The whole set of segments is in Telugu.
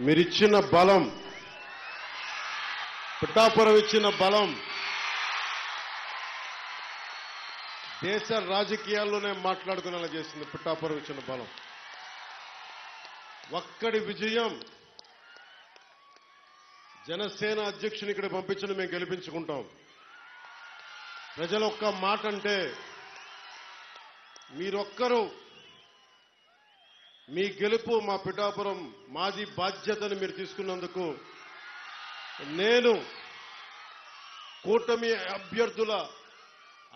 మీరిచ్చిన బలం, పిఠాపురం ఇచ్చిన బలం దేశ రాజకీయాల్లోనే మాట్లాడుకునేలా చేసింది. పిఠాపురం ఇచ్చిన బలం, ఒక్కడి విజయం జనసేన అధ్యక్షుని ఇక్కడ పంపించడం మేము గెలిపించుకుంటాం. ప్రజలు ఒక్క మాట అంటే మీరొక్కరు మీ గెలుపు మా పిఠాపురం మాది బాధ్యతని మీరు తీసుకున్నందుకు నేను కూటమి అభ్యర్థుల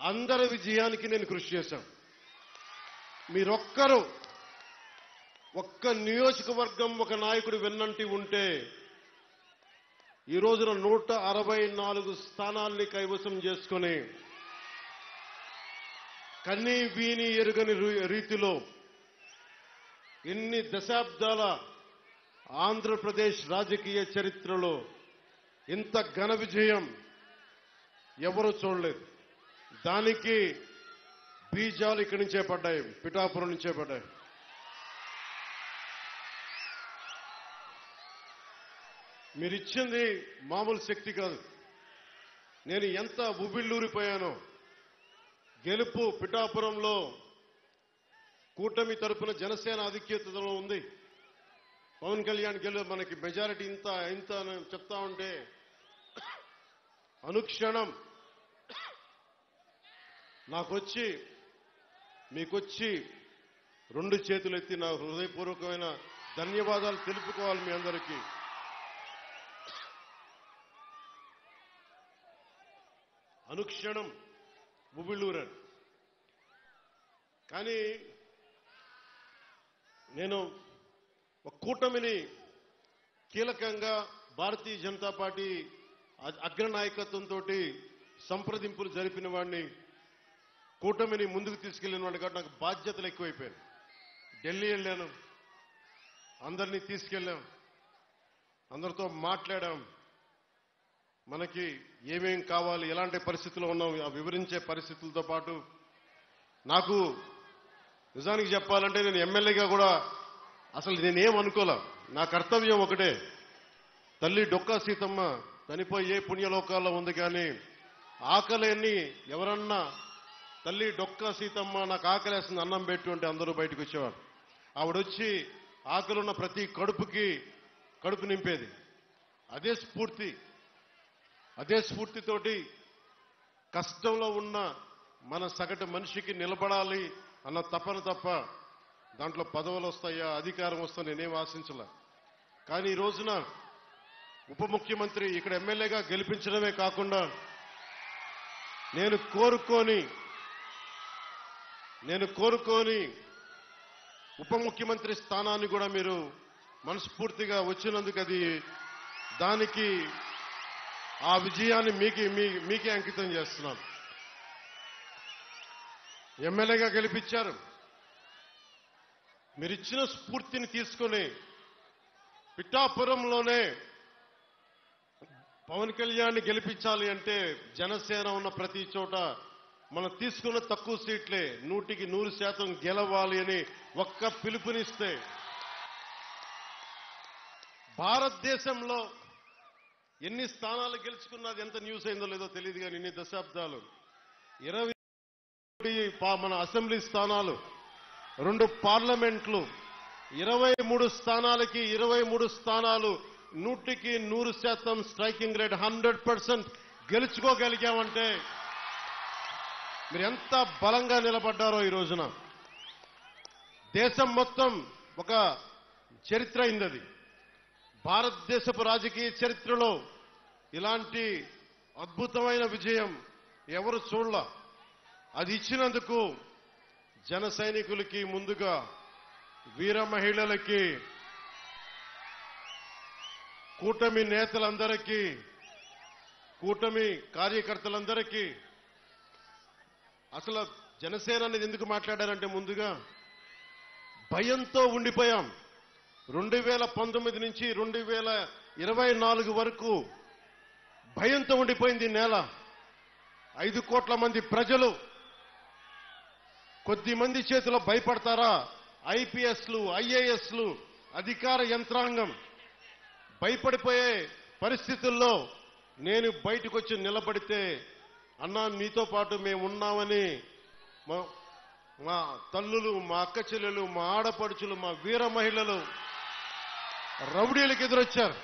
అందరి విజయానికి నేను కృషి చేశాను. మీరొక్కరు ఒక్క నియోజకవర్గం ఒక నాయకుడు వెన్నంటి ఉంటే ఈ రోజున 164 స్థానాల్ని కైవసం చేసుకుని కన్నీ వీని ఎరుగని రీతిలో ఎన్ని దశాబ్దాల ఆంధ్రప్రదేశ్ రాజకీయ చరిత్రలో ఇంత ఘన విజయం ఎవరూ చూడలేదు. దానికి బీజాలు ఇక్కడి నుంచే పడ్డాయి, పిఠాపురం నుంచే పడ్డాయి. మీరిచ్చింది మామూలు శక్తి కాదు. నేను ఎంత ఉబిళ్ళూరిపోయానో. గెలుపు పిఠాపురంలో కూటమి తరపున జనసేన ఆధిక్యతలో ఉంది. పవన్ కళ్యాణ్ మనకి మెజారిటీ ఇంత ఇంత చెప్తా ఉంటే అనుక్షణం నాకొచ్చి మీకొచ్చి 2 చేతులెత్తి నా హృదయపూర్వకమైన ధన్యవాదాలు తెలుపుకోవాలి మీ అందరికీ. అనుక్షణం ఉబిళ్ళూరని. కానీ నేను ఒక కూటమిని కీలకంగా భారతీయ జనతా పార్టీ అగ్రనాయకత్వంతో సంప్రదింపులు జరిపిన వాడిని, కూటమిని ముందుకు తీసుకెళ్లిన వాడిని కాబట్టి నాకు బాధ్యతలు ఎక్కువైపోయాను. ఢిల్లీ వెళ్ళాను, అందరినీ తీసుకెళ్ళాం, అందరితో మాట్లాడాం. మనకి ఏమేం కావాలి, ఎలాంటి పరిస్థితుల్లో ఉన్నాం వివరించే పరిస్థితులతో పాటు నాకు నిజానికి చెప్పాలంటే నేను ఎమ్మెల్యేగా కూడా అసలు నేనేం అనుకోలే. నా కర్తవ్యం ఒకటే, తల్లి డొక్కా సీతమ్మ చనిపోయి ఏ పుణ్యలోకాల్లో ఉంది. కానీ ఆకలిని ఎవరన్నా తల్లి డొక్కా సీతమ్మ నాకు ఆకలేస్తుంది అన్నం పెట్టు అంటే అందరూ బయటకు వచ్చేవారు. ఆవిడొచ్చి ఆకలున్న ప్రతి కడుపు నింపేది. అదే స్ఫూర్తితోటి కష్టంలో ఉన్న మన సగటు మనిషికి నిలబడాలి అన్న తపన తప్ప దాంట్లో పదవులు వస్తాయా అధికారం వస్తా నేనేం ఆశించలే. కానీ ఈ రోజున ఉప ముఖ్యమంత్రి ఇక్కడ ఎమ్మెల్యేగా గెలిపించడమే కాకుండా నేను కోరుకోని ఉప ముఖ్యమంత్రి స్థానాన్ని కూడా మీరు మనస్ఫూర్తిగా వచ్చినందుకు దానికి ఆ విజయాన్ని మీకే అంకితం చేస్తున్నాను. ఎమ్మెల్యేగా గెలిపించారు. మీరిచ్చిన స్ఫూర్తిని తీసుకొని పిఠాపురంలోనే పవన్ కళ్యాణ్ గెలిపించాలి అంటే జనసేన ఉన్న ప్రతి చోట మనం తీసుకున్న తక్కువ సీట్లే 100% గెలవాలి అని ఒక్క పిలుపునిస్తే భారతదేశంలో ఎన్ని స్థానాలు గెలుచుకున్నది ఎంత న్యూస్ అయిందో లేదో తెలియదు. కానీ ఇన్ని దశాబ్దాలు 20 మన అసెంబ్లీ స్థానాలు, 2 పార్లమెంట్లు, 23 స్థానాలకి 23 స్థానాలు 100% స్ట్రైకింగ్ రేట్ 100% గెలుచుకోగలిగామంటే మీరు ఎంత బలంగా నిలబడ్డారో. ఈ రోజున దేశం మొత్తం ఒక చరిత్ర అయింది. భారతదేశపు రాజకీయ చరిత్రలో ఇలాంటి అద్భుతమైన విజయం ఎవరు చూడలా. అది ఇచ్చినందుకు జన సైనికులకి, ముందుగా వీర మహిళలకి, కూటమి నేతలందరికీ, కూటమి కార్యకర్తలందరికీ, అసలు జనసేన అనేది ఎందుకు మాట్లాడారంటే ముందుగా భయంతో ఉండిపోయాం. 2019 నుంచి 2024 వరకు భయంతో ఉండిపోయింది నేల. 5 కోట్ల మంది ప్రజలు కొద్ది మంది చేతిలో భయపడతారా? ఐపీఎస్లు, ఐఏఎస్లు, అధికార యంత్రాంగం భయపడిపోయే పరిస్థితుల్లో నేను బయటకు వచ్చి నిలబడితే అన్నా నీతో పాటు మేము ఉన్నామని మా తల్లులు, మా అక్క చెల్లెలు, మా ఆడపడుచులు, మా వీర మహిళలు రౌడీలకు ఎదురొచ్చారు.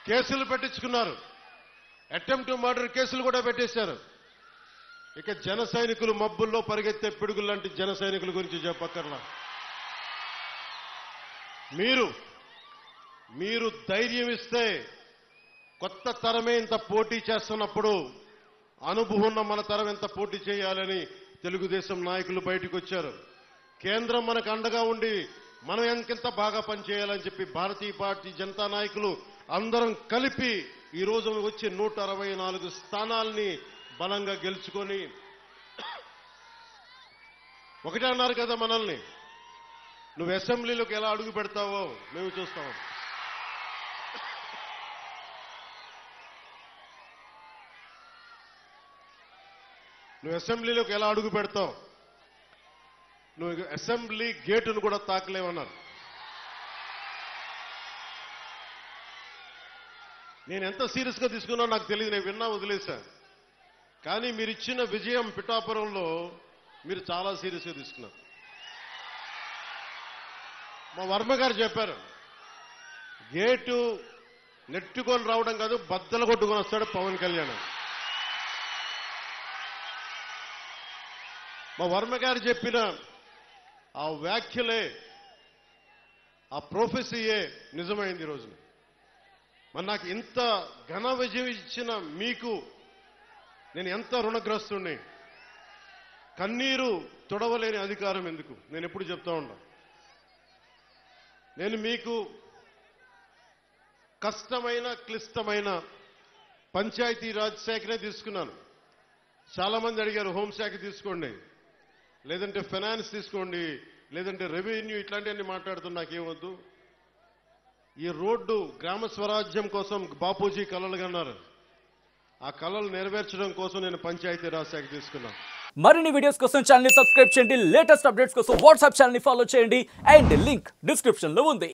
కేసులు పెట్టించుకున్నారు. అటెంప్ట్ మర్డర్ కేసులు కూడా పెట్టేశారు. ఇక జన సైనికులు మబ్బుల్లో పరిగెత్తే పిడుగులు లాంటి జన సైనికుల గురించి చెప్పక్కర్లా. మీరు ధైర్యం ఇస్తే కొత్త తరమే ఇంత పోటీ చేస్తున్నప్పుడు అనుభవం ఉన్న మన తరం ఎంత పోటీ చేయాలని తెలుగుదేశం నాయకులు బయటకు వచ్చారు. కేంద్రం మనకు అండగా ఉండి మనం ఎంకెంత బాగా పనిచేయాలని చెప్పి భారతీయ జనతా నాయకులు అందరం కలిపి ఈ రోజు వచ్చి 164 స్థానాల్ని బలంగా గెలుచుకొని ఒకటే అన్నారు కదా మనల్ని, నువ్వు అసెంబ్లీలోకి ఎలా అడుగు పెడతావో మేము చూస్తాం. నువ్వు అసెంబ్లీలోకి ఎలా అడుగు పెడతావు, నువ్వు అసెంబ్లీ గేటును కూడా తాకలేవన్నారు. నేను ఎంత సీరియస్గా తీసుకున్నా నాకు తెలియదు, నేను విన్నా వదిలేశా. కానీ మీరు ఇచ్చిన విజయం పిఠాపురంలో మీరు చాలా సీరియస్గా తీసుకున్నారు. మా వర్మ గారు చెప్పారు, గేటు నెట్టుకొని రావడం కాదు, బద్దలు కొట్టుకొని వస్తాడు పవన్ కళ్యాణ్. మా వర్మ గారు చెప్పిన ఆ వ్యాఖ్యలే, ఆ ప్రొఫెసీయే నిజమైంది ఈరోజు. మరి నాకు ఇంత ఘన విజయం ఇచ్చిన మీకు నేను ఎంత రుణగ్రస్తుని. కన్నీరు తొడవలేని అధికారం ఎందుకు, నేను ఎప్పుడు చెప్తా ఉన్నా. నేను మీకు కష్టమైన క్లిష్టమైన పంచాయతీరాజ్ శాఖనే తీసుకున్నాను. చాలా మంది అడిగారు హోంశాఖ తీసుకోండి, లేదంటే ఫైనాన్స్ తీసుకోండి, లేదంటే రెవెన్యూ, ఇట్లాంటివన్నీ మాట్లాడుతున్నా. నాకేమొద్దు. ఈ రోడ్డు గ్రామ స్వరాజ్యం కోసం బాపూజీ కలలు కన్నారు. ఆ కలలు నెరవేర్చడం కోసం నేను పంచాయతీరాజ్ శాఖ తీసుకున్నాను. మరిన్ని వీడియోస్ కోసం ఛానల్ ని సబ్స్క్రైబ్ చేయండి. లేటెస్ట్ అప్డేట్స్ కోసం వాట్సాప్ ఛానల్ ని ఫాలో చేయండి. అండ్ లింక్ డిస్క్రిప్షన్ లో ఉంది.